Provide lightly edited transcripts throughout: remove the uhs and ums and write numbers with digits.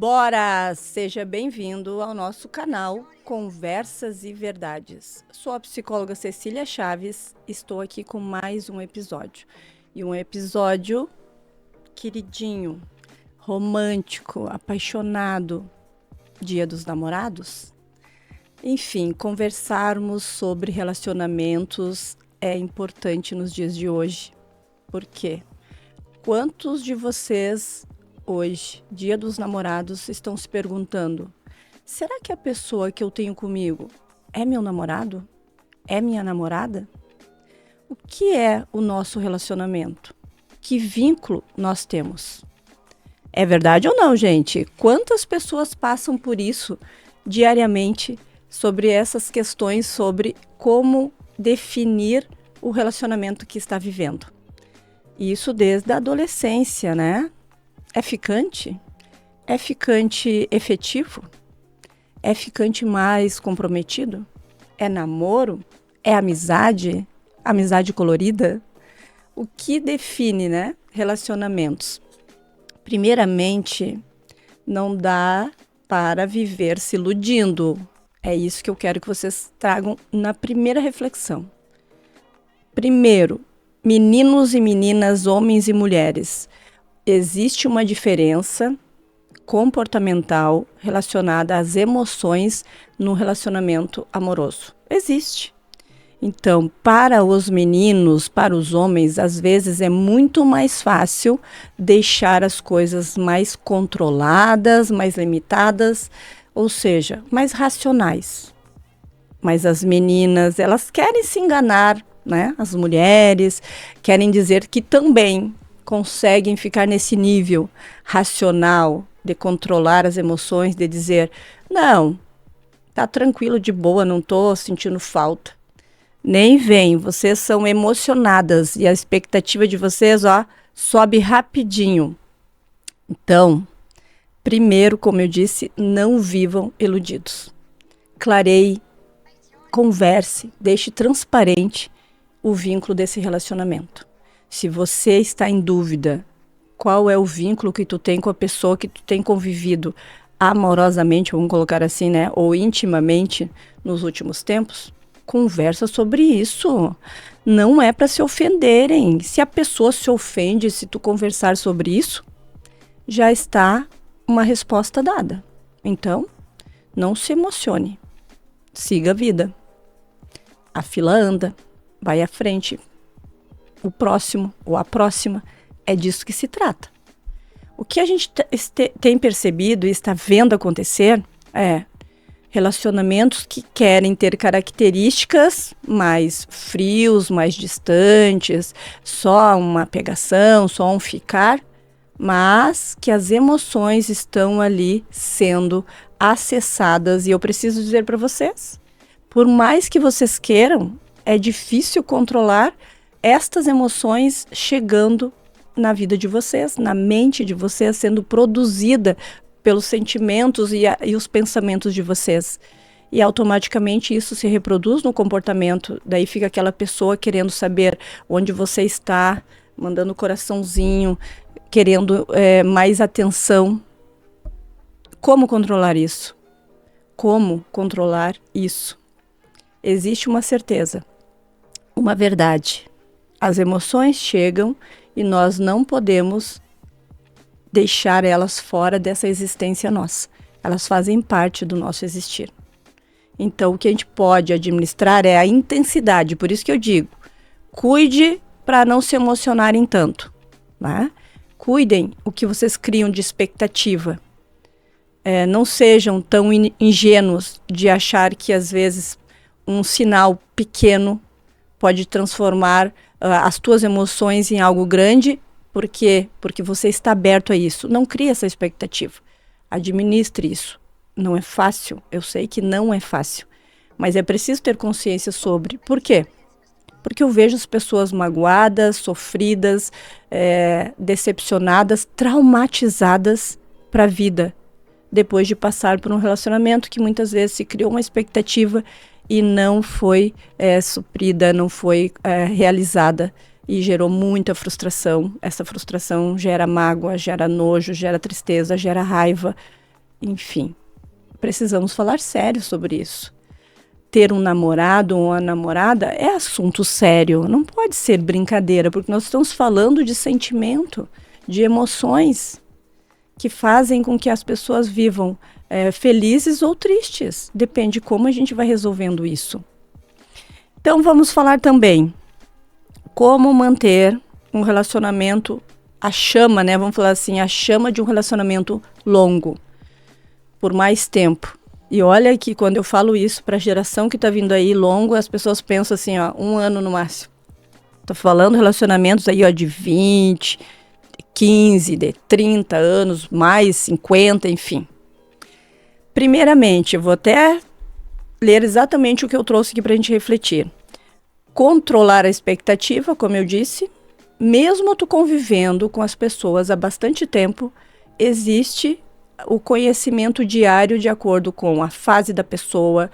Bora! Seja bem-vindo ao nosso canal Conversas e Verdades. Sou a psicóloga Cecília Chaves, estou aqui com mais um episódio. E um episódio queridinho, romântico, apaixonado, Dia dos Namorados. Enfim, conversarmos sobre relacionamentos é importante nos dias de hoje. Por quê? Quantos de vocês hoje, Dia dos Namorados, estão se perguntando: será que a pessoa que eu tenho comigo é meu namorado? É minha namorada? O que é o nosso relacionamento? Que vínculo nós temos? É verdade ou não, gente? Quantas pessoas passam por isso diariamente, sobre essas questões, sobre como definir o relacionamento que está vivendo? Isso desde a adolescência, né? É ficante? É ficante efetivo? É ficante mais comprometido? É namoro? É amizade? Amizade colorida? O que define, né, relacionamentos? Primeiramente, não dá para viver se iludindo. É isso que eu quero que vocês tragam na primeira reflexão. Primeiro, meninos e meninas, homens e mulheres. Existe uma diferença comportamental relacionada às emoções no relacionamento amoroso. Existe. Então, para os meninos, para os homens, às vezes é muito mais fácil deixar as coisas mais controladas, mais limitadas, ou seja, mais racionais. Mas as meninas, elas querem se enganar, né? As mulheres querem dizer que também conseguem ficar nesse nível racional de controlar as emoções, de dizer: não, tá tranquilo, de boa, não tô sentindo falta. Nem vem, vocês são emocionadas e a expectativa de vocês, ó, sobe rapidinho. Então, primeiro, como eu disse, não vivam iludidos. Clareie, converse, deixe transparente o vínculo desse relacionamento. Se você está em dúvida qual é o vínculo que tu tem com a pessoa que tu tem convivido amorosamente, vamos colocar assim, né, ou intimamente nos últimos tempos, conversa sobre isso. Não é para se ofenderem. Se a pessoa se ofende, se tu conversar sobre isso, já está uma resposta dada. Então, não se emocione. Siga a vida. A fila anda, vai à frente. O próximo ou a próxima, é disso que se trata. O que a gente tem percebido e está vendo acontecer é relacionamentos que querem ter características mais frios, mais distantes, só uma pegação, só um ficar, mas que as emoções estão ali sendo acessadas. E eu preciso dizer para vocês, por mais que vocês queiram, é difícil controlar estas emoções chegando na vida de vocês, na mente de vocês, sendo produzida pelos sentimentos e os pensamentos de vocês. E automaticamente isso se reproduz no comportamento. Daí fica aquela pessoa querendo saber onde você está, mandando coraçãozinho, querendo mais atenção. Como controlar isso? Como controlar isso? Existe uma certeza, uma verdade. As emoções chegam e nós não podemos deixar elas fora dessa existência nossa. Elas fazem parte do nosso existir. Então, o que a gente pode administrar é a intensidade. Por isso que eu digo, cuide para não se emocionarem tanto. Né? Cuidem o que vocês criam de expectativa. Não sejam tão ingênuos de achar que, às vezes, um sinal pequeno pode transformar as tuas emoções em algo grande. Por quê? Porque você está aberto a isso. Não crie essa expectativa. Administre isso. Não é fácil. Eu sei que não é fácil. Mas é preciso ter consciência sobre. Por quê? Porque eu vejo as pessoas magoadas, sofridas, decepcionadas, traumatizadas para a vida. Depois de passar por um relacionamento que muitas vezes se criou uma expectativa e não foi suprida, não foi realizada. E gerou muita frustração. Essa frustração gera mágoa, gera nojo, gera tristeza, gera raiva. enfim, precisamos falar sério sobre isso. Ter um namorado ou uma namorada é assunto sério, não pode ser brincadeira, porque nós estamos falando de sentimento, de emoções que fazem com que as pessoas vivam felizes ou tristes. Depende de como a gente vai resolvendo isso. Então vamos falar também como manter um relacionamento, a chama, né? Vamos falar assim, a chama de um relacionamento longo, por mais tempo. E olha que quando eu falo isso para a geração que está vindo aí longo, as pessoas pensam assim, ó, 1 ano no máximo. Tô falando relacionamentos aí, ó, de 20, de 15, de 30 anos, mais 50, enfim. Primeiramente, eu vou até ler exatamente o que eu trouxe aqui para a gente refletir. Controlar a expectativa, como eu disse, mesmo tu convivendo com as pessoas há bastante tempo, existe o conhecimento diário de acordo com a fase da pessoa.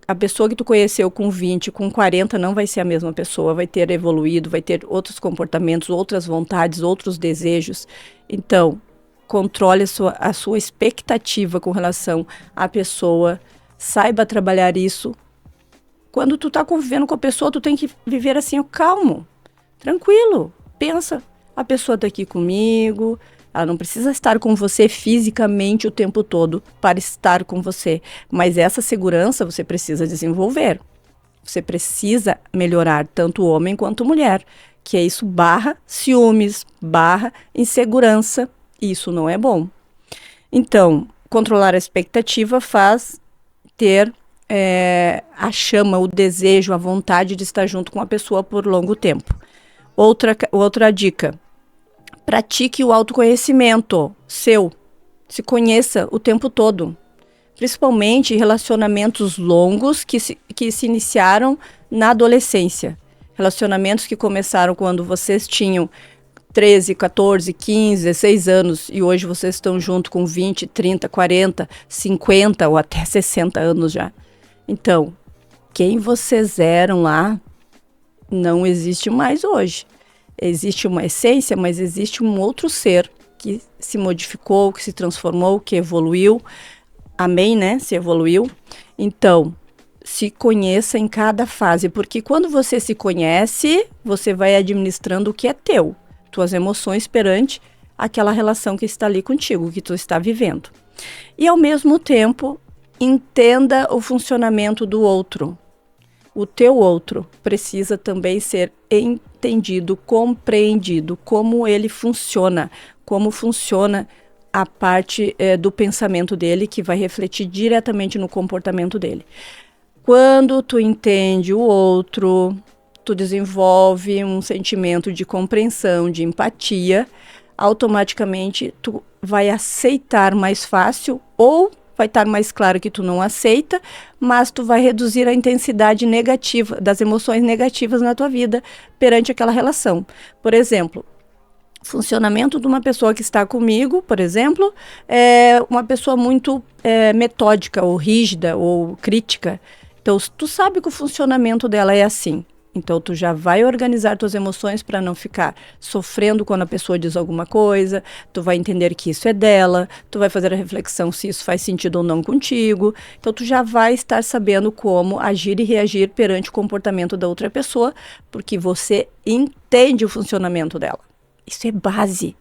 A pessoa que tu conheceu com 20, com 40 não vai ser a mesma pessoa, vai ter evoluído, vai ter outros comportamentos, outras vontades, outros desejos. Então, controle a sua expectativa com relação à pessoa, saiba trabalhar isso. Quando tu tá convivendo com a pessoa, tu tem que viver assim, calmo, tranquilo. Pensa, a pessoa tá aqui comigo, ela não precisa estar com você fisicamente o tempo todo para estar com você. Mas essa segurança você precisa desenvolver. Você precisa melhorar tanto homem quanto mulher. Que é isso barra ciúmes, barra insegurança. Isso não é bom. Então, controlar a expectativa faz ter a chama, o desejo, a vontade de estar junto com a pessoa por longo tempo. Outra dica. Pratique o autoconhecimento seu. Se conheça o tempo todo. Principalmente relacionamentos longos que se iniciaram na adolescência. Relacionamentos que começaram quando vocês tinham 13, 14, 15, 16 anos e hoje vocês estão junto com 20, 30, 40, 50 ou até 60 anos já. Então, quem vocês eram lá não existe mais hoje. Existe uma essência, mas existe um outro ser que se modificou, que se transformou, que evoluiu. Amém, né? Se evoluiu. Então, se conheça em cada fase, porque quando você se conhece, você vai administrando o que é teu, tuas emoções perante aquela relação que está ali contigo, que tu está vivendo. E ao mesmo tempo, entenda o funcionamento do outro. O teu outro precisa também ser entendido, compreendido, como ele funciona, como funciona a parte do pensamento dele, que vai refletir diretamente no comportamento dele. Quando tu entende o outro, tu desenvolve um sentimento de compreensão, de empatia, automaticamente tu vai aceitar mais fácil ou vai estar mais claro que tu não aceita, mas tu vai reduzir a intensidade negativa, das emoções negativas na tua vida perante aquela relação. Por exemplo, funcionamento de uma pessoa que está comigo, por exemplo, é uma pessoa muito metódica ou rígida ou crítica. Então, tu sabe que o funcionamento dela é assim. Então, tu já vai organizar tuas emoções para não ficar sofrendo quando a pessoa diz alguma coisa, tu vai entender que isso é dela, tu vai fazer a reflexão se isso faz sentido ou não contigo. Então, tu já vai estar sabendo como agir e reagir perante o comportamento da outra pessoa, porque você entende o funcionamento dela. Isso é base.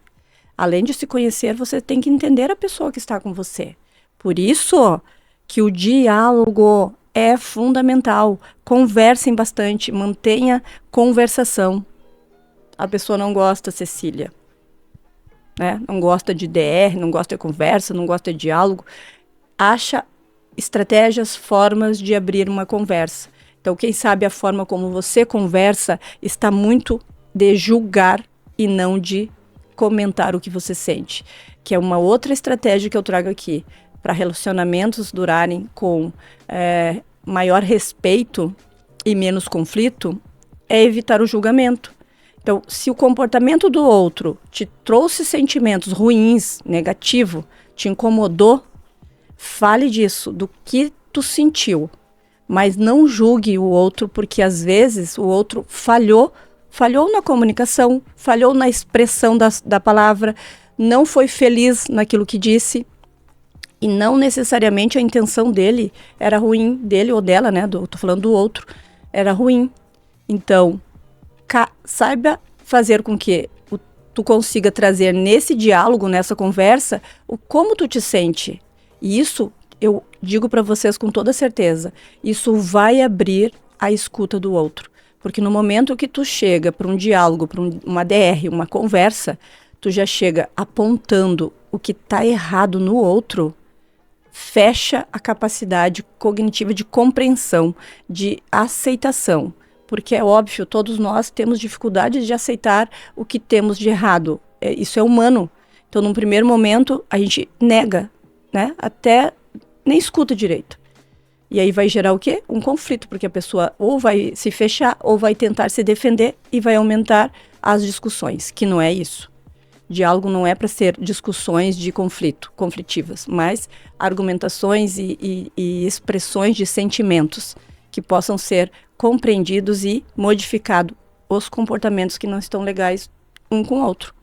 Além de se conhecer, você tem que entender a pessoa que está com você. Por isso que o diálogo é fundamental. Conversem bastante, mantenha conversação. A pessoa não gosta, Cecília, né? Não gosta de DR, não gosta de conversa, não gosta de diálogo. Acha estratégias, formas de abrir uma conversa. Então, quem sabe a forma como você conversa está muito de julgar e não de comentar o que você sente. Que é uma outra estratégia que eu trago aqui. Para relacionamentos durarem com maior respeito e menos conflito, é evitar o julgamento. Então, se o comportamento do outro te trouxe sentimentos ruins, negativo, te incomodou, fale disso, do que tu sentiu. Mas não julgue o outro, porque às vezes o outro falhou na comunicação, falhou na expressão da palavra, não foi feliz naquilo que disse. E não necessariamente a intenção dele era ruim, dele ou dela, né? Tô falando do outro, era ruim. Então, saiba fazer com que tu consiga trazer nesse diálogo, nessa conversa, como tu te sente. E isso, eu digo para vocês com toda certeza, isso vai abrir a escuta do outro. Porque no momento que tu chega para um diálogo, para uma DR, uma conversa, tu já chega apontando o que está errado no outro, fecha a capacidade cognitiva de compreensão, de aceitação. Porque é óbvio, todos nós temos dificuldade de aceitar o que temos de errado. Isso é humano. Então, num primeiro momento, a gente nega, né? Até nem escuta direito. E aí vai gerar o quê? Um conflito, porque a pessoa ou vai se fechar, ou vai tentar se defender e vai aumentar as discussões, que não é isso. Diálogo não é para ser discussões de conflitivas, mas argumentações e expressões de sentimentos que possam ser compreendidos e modificados os comportamentos que não estão legais um com o outro.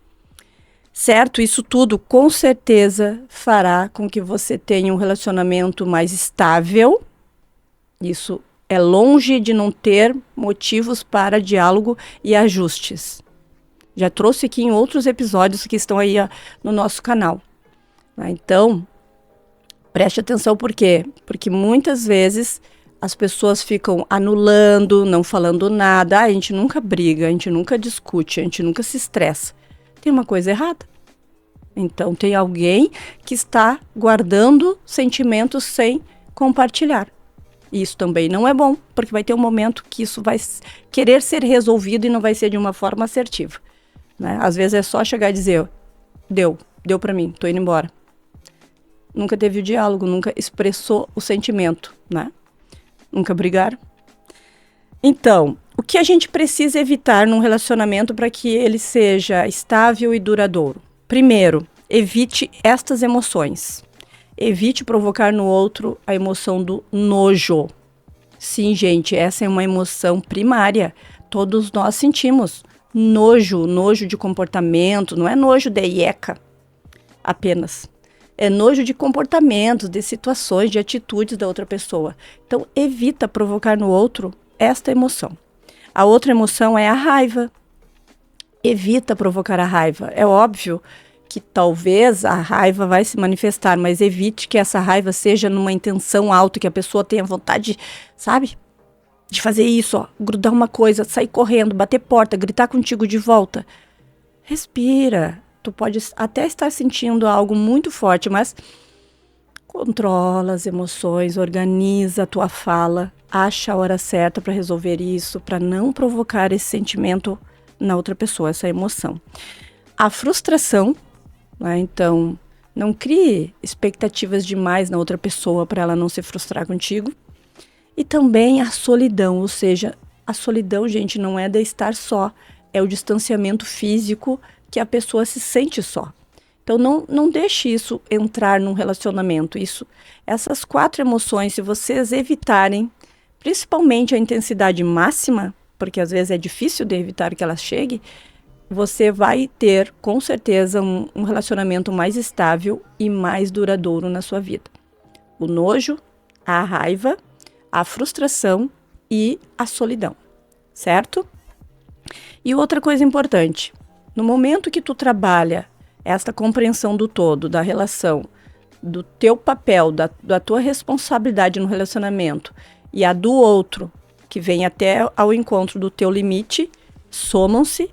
Certo? Isso tudo com certeza fará com que você tenha um relacionamento mais estável. Isso é longe de não ter motivos para diálogo e ajustes. Já trouxe aqui em outros episódios que estão aí no nosso canal. Então, preste atenção por quê? Porque muitas vezes as pessoas ficam anulando, não falando nada. A gente nunca briga, a gente nunca discute, a gente nunca se estressa. Tem uma coisa errada. Então, tem alguém que está guardando sentimentos sem compartilhar. E isso também não é bom, porque vai ter um momento que isso vai querer ser resolvido e não vai ser de uma forma assertiva. Né? Às vezes é só chegar e dizer, deu pra mim, tô indo embora. Nunca teve o diálogo, nunca expressou o sentimento, né? Nunca brigaram. Então, o que a gente precisa evitar num relacionamento para que ele seja estável e duradouro? Primeiro, evite estas emoções. Evite provocar no outro a emoção do nojo. Sim, gente, essa é uma emoção primária. Todos nós sentimos nojo de comportamento, não é nojo de ieca apenas. É nojo de comportamentos, de situações, de atitudes da outra pessoa. Então, evita provocar no outro esta emoção. A outra emoção é a raiva. Evita provocar a raiva. É óbvio que talvez a raiva vai se manifestar, mas evite que essa raiva seja numa intenção alta, que a pessoa tenha vontade, sabe? De fazer isso, ó, grudar uma coisa, sair correndo, bater porta, gritar contigo de volta. Respira. Tu pode até estar sentindo algo muito forte, mas controla as emoções, organiza a tua fala, acha a hora certa para resolver isso, para não provocar esse sentimento na outra pessoa, essa emoção. A frustração, né? Então, não crie expectativas demais na outra pessoa para ela não se frustrar contigo. E também a solidão, ou seja, a solidão, gente, não é de estar só, é o distanciamento físico que a pessoa se sente só. Então, não deixe isso entrar num relacionamento. Essas 4 emoções, se vocês evitarem, principalmente a intensidade máxima, porque às vezes é difícil de evitar que ela chegue, você vai ter, com certeza, um relacionamento mais estável e mais duradouro na sua vida. O nojo, a raiva, a frustração e a solidão, certo? E outra coisa importante, no momento que tu trabalha esta compreensão do todo, da relação, do teu papel, da tua responsabilidade no relacionamento e a do outro, que vem até ao encontro do teu limite, somam-se,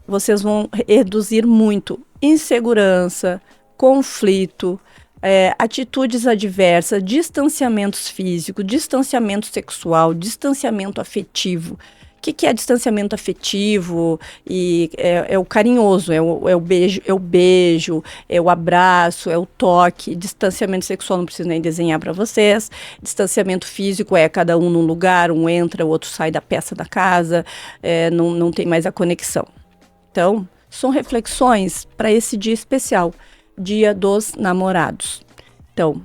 vocês vão reduzir muito insegurança, conflito, atitudes adversas, distanciamentos físicos, distanciamento sexual, distanciamento afetivo. O que é distanciamento afetivo? É o carinhoso, é o beijo, é o abraço, é o toque. Distanciamento sexual não preciso nem desenhar para vocês. Distanciamento físico é cada um num lugar, um entra, o outro sai da peça da casa, não tem mais a conexão. Então, são reflexões para esse dia especial, Dia dos Namorados. Então,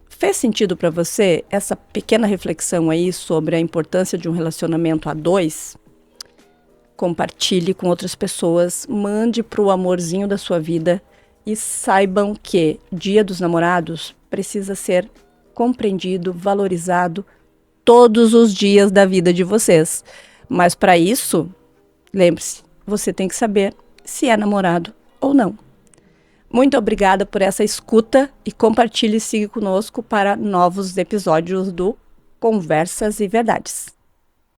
fez sentido para você essa pequena reflexão aí sobre a importância de um relacionamento a 2? Compartilhe com outras pessoas, mande para o amorzinho da sua vida e saibam que Dia dos Namorados, precisa ser compreendido, valorizado todos os dias da vida de vocês. Mas para isso, lembre-se, você tem que saber se é namorado ou não. Muito obrigada por essa escuta e compartilhe e siga conosco para novos episódios do Conversas e Verdades.